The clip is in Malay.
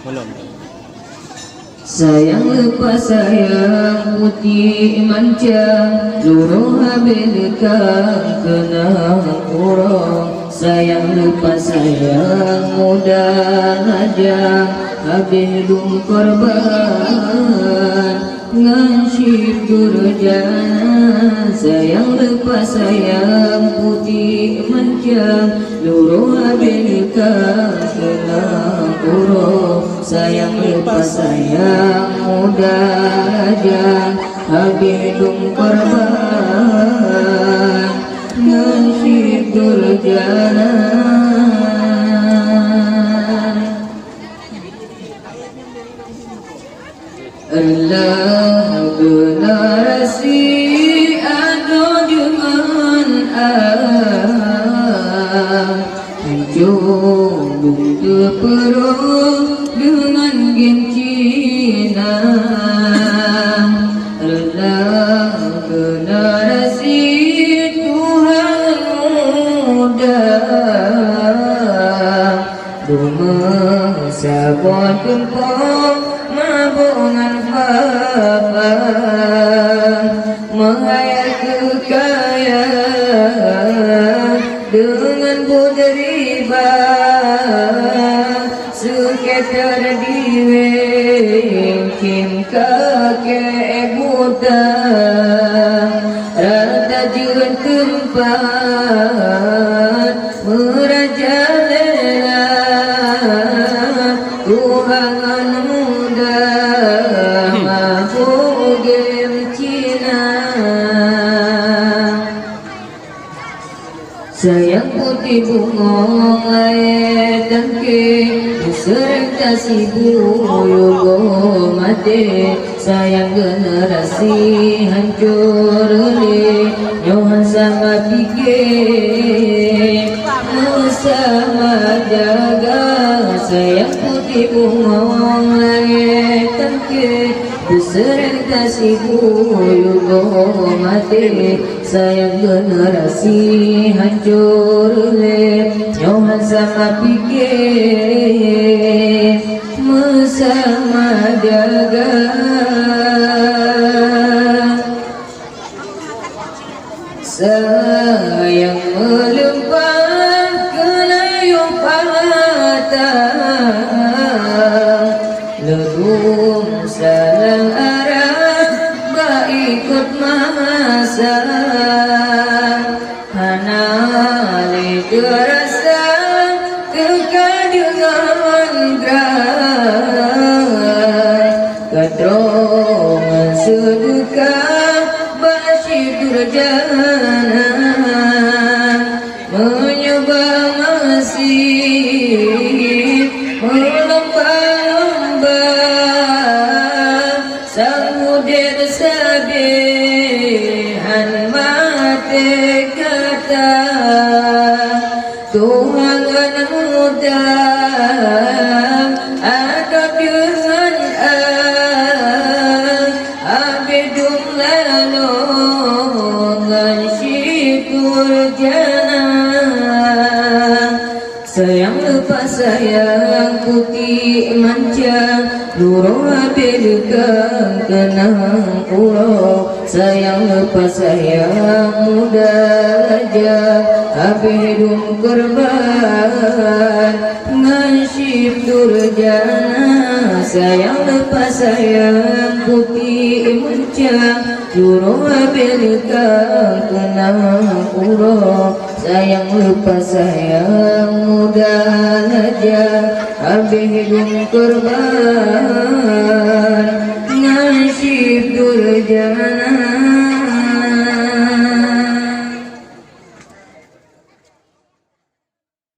Belum. Sayang lepas sayang putih mancang, luruh habis kang kenang urang. Sayang lepas sayang muda najang, habis dum korban ngasih durjana. Sayang lepas sayang putih mancang, luruh habis kang kenang urang. Sayang lepas sayang muda najang, habis dum korban ngasih durjana. Allah generasi ado jangan hancur terperuk dengan gencina. Allah generasi Tuhan muda, rumah sabon kempong mabungan apa, menghayal kekayaan dengan buderiba, sekitar diwengkim kakek buta, rata jun tempat merajalela Tuhan muda mampu gencina. Sayang putih bungong air tangke, sering kasih buyugo mati. Sayang generasi hancur le, nyohan sama pikir sama jaga. Sayang putih bungong air tangke, sering kasih buyugo mati. Sayang generasi hancur le, nyohan sama pikir sama jaga. Sayang melempar kenayung patah, ledung salang arah tak ikut masa. Hana le terasa kekadangan gerak, ketrongan sedekah basyir durjana, menyembah masih melomba-lomba, sang mudir sabihan mati kata. Tuhan muda ada dengan abidum lalongan syukur jana. Sayang lepas sayang putih mancang, luruh habis kang kenang urang. Sayang lepas sayang muda aja, habis dum korban ngasih durjana. Sayang lepas sayang putih mancang, luruh habis kang kenang urang. Sayang lepas sayang muda aja, habis dum korban ngasih durjana.